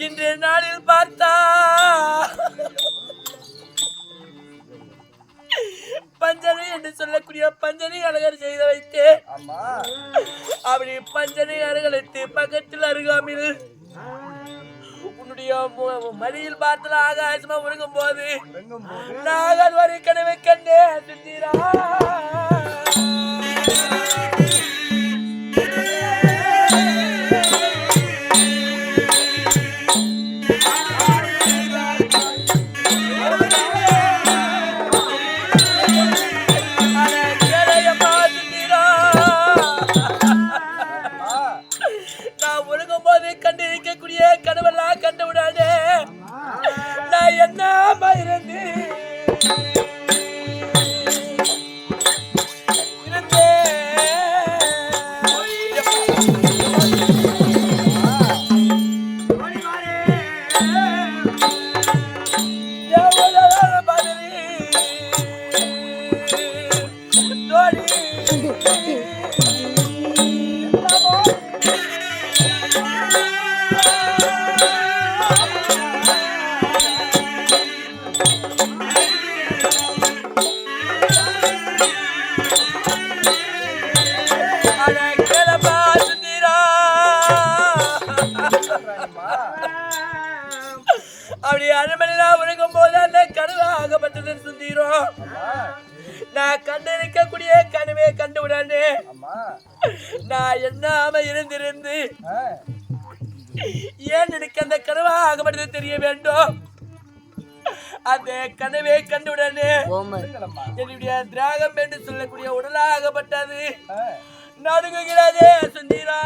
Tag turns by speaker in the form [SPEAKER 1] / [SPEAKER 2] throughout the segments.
[SPEAKER 1] இன்றைய நாளில் பார்த்தா பஞ்சனை என்று சொல்லக்கூடிய பஞ்சனை அழகர் செய்து வைத்து அப்படி பஞ்சனை அருகலைத்து பக்கத்தில் அருகாமில் உன்னுடைய மடியில் பார்த்து ஆகாசமா உறங்கும் போது நாகர் வரை கனவை கண்டே சுந்தீரா அப்படி அரண்மனையில உறங்கும் போது அந்த கனவு ஆகப்பட்டது சுந்தீரம். நான் கண்டிருக்கக்கூடிய கனவே கண்டுவிடானே நான் என்னாம இருந்திருந்து ஏன் எனக்கு அந்த கனவு ஆகப்பட்டது தெரிய வேண்டும். அந்த கனவே கண்டுவிடானே என்னுடைய திராகம் என்று சொல்லக்கூடிய உடலாகப்பட்டது நடுங்குகிறதே சுந்தீரா.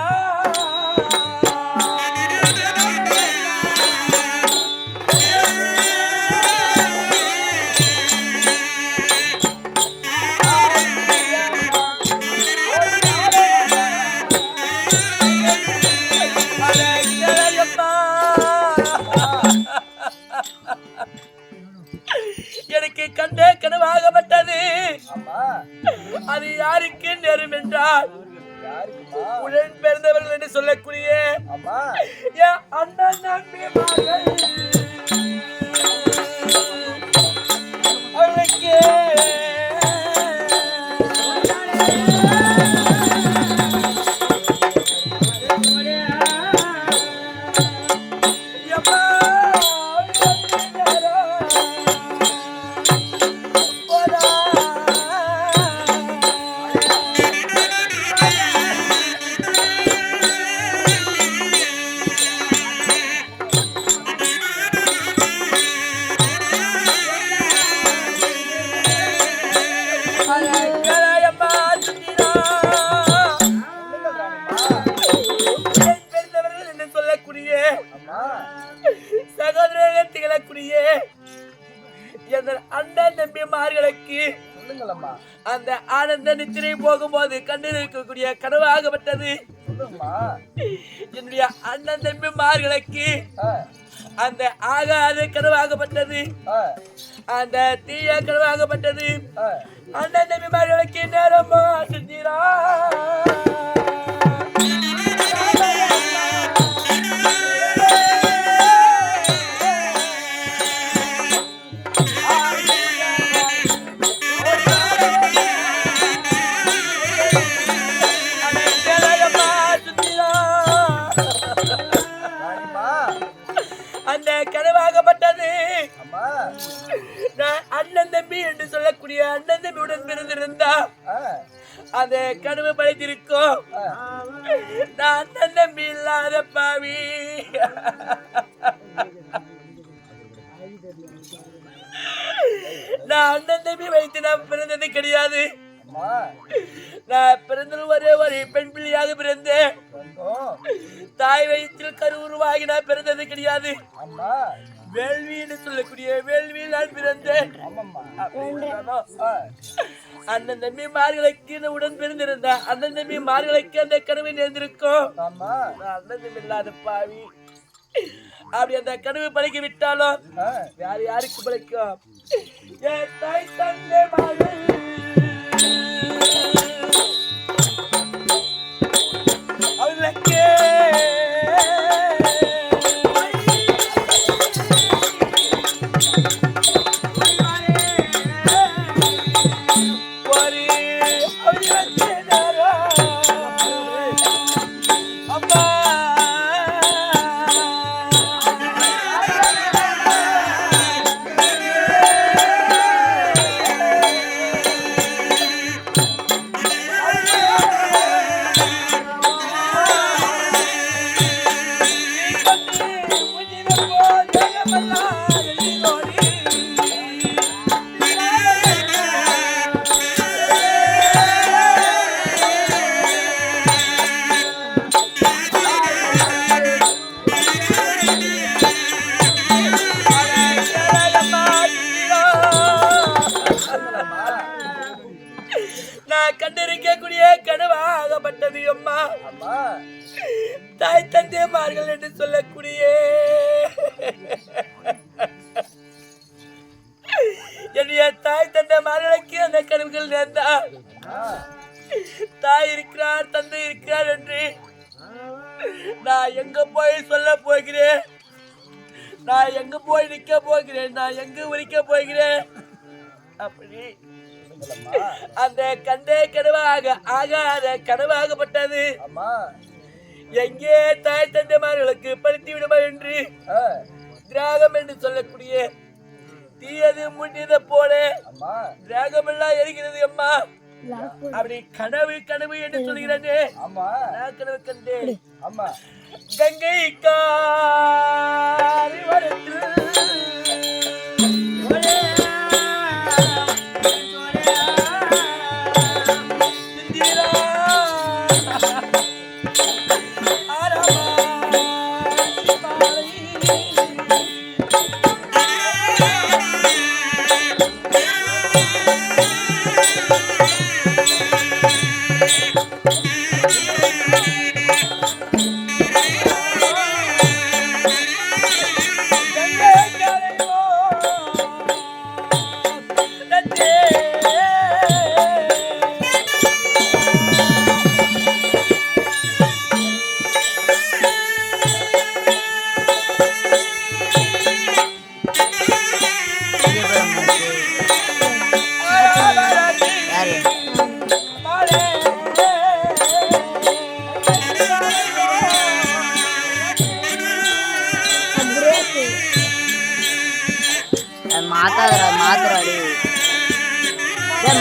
[SPEAKER 1] எனக்கு கண்டே கனவாகப்பட்டது அது யாருக்கு நேரும் என்றால் உடன் பிறந்தவர்கள் என்று சொல்லக்கூடிய அண்ணன் நம்பிமார்கள் அவளுக்கே சகோதரர்கள் திகழக்கூடிய அண்ணன் நம்பிமார்களுக்கு அந்த ஆனந்த நித்திரை போகும்போது கண்ணில் இருக்கக்கூடிய கனவாகப்பட்டது. என்னுடைய அண்ணன் தம்பிமார்களுக்கு அந்த ஆகாத கனவாகப்பட்டது, அந்த தீய கனவாகப்பட்டது. அண்ணன் தம்பிமார்களுக்கு நேரமா செஞ்சீரா அந்த கனவாகப்பட்டது. அண்ணன் தம்பி என்று சொல்லக்கூடிய அண்ணன் தம்பியுடன் பிறந்திருந்தா அந்த கனவு படைத்திருக்கும். நான் அண்ணன் தம்பி இல்லாத பாவி, நான் அண்ணன் தம்பி வைத்து நான் பிறந்தது கிடையாது. நான் பிறந்தது ஒரே ஒரு பெண் பிள்ளையாக பிறந்தேன். தாய் வயிற்றில் கரு உருவாகி நான் பிறந்தது கிடையாது. வேள்வின்னு சொல்லக்கூடிய வேள்வியில் நான் பிறந்தேன். அண்ணன் தம்பி மார்களுக்கு உடன் பிறந்திருந்தா அண்ணன் தம்பி மார்களுக்கு அந்த கனவை நேர்ந்திருக்கும். அண்ணன் தம்பி இல்லாத பாவி, அப்படி அந்த கனவு பழகி விட்டாலும் யார் யாருக்கு பழக்கும்? என் தாய் தந்தை மகள் அவளுக்கே கண்டிருக்கக்கூடிய கனவாகப்பட்டது. அம்மா தாய் தந்தைமார்கள் என்று சொல்லக்கூடிய என்னுடைய தாய் தந்தைமார்களுக்கு அந்த கனவுகள் நேர்ந்தா தாய் இருக்கிறார் தந்தை இருக்கிறார் என்று நான் எங்க போய் சொல்ல போகிறேன்? நான் எங்க போய் நிக்க போகிறேன்? நான் எங்க உரிக்க போகிறேன்? அப்படி அந்த கண்டே கனவாக ஆகாத கனவாகப்பட்டது. எங்கே தாய் தந்தைமார்களுக்கு படுத்தி விடுமா என்று திராகம் என்று சொல்லக்கூடிய தீயது முன்னியதை போல திராகம் எல்லாம் எரிகிறது. அம்மா அப்படி கனவு கனவு என்று சொல்கிறேனே, நான் கனவு கண்டேன். கங்கை காரி வரத்தில்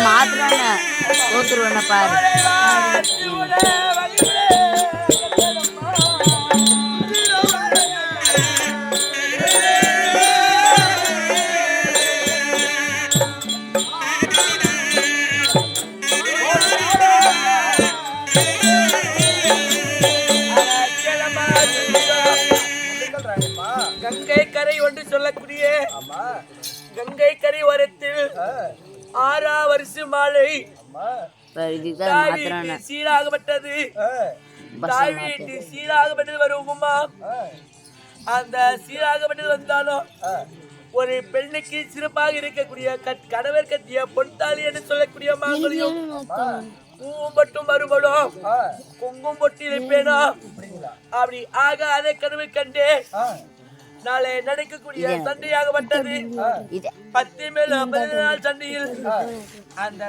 [SPEAKER 2] மாத்திரம் தோத்துருவேன பாரு.
[SPEAKER 1] கங்கை கரை ஒன்று சொல்லக்கூடிய கங்கை கரை ஓரத்தில் 6ஆம் வருஷ மாலை சீராகப்பட்டது. தாய் வீட்டு சீராகப்பட்டது வருமா? அந்த சீராகப்பட்டது வந்தாலும் ஒரு பெண்ணுக்கு சிறப்பாக இருக்கக்கூடிய கணவர் கட்டிய பொன்தாலி என்று சொல்லக்கூடிய மாங்கல்யம் பூவும் பட்டும் மறுபடும் குங்கும் பொட்டி இருப்பேனா அப்படி ஆக அதை கனவு கண்டே நாளை நடக்கக்கூடிய சண்டையாகப்பட்டது. 10 மேலும் 15 நாள் சண்டையில் அந்த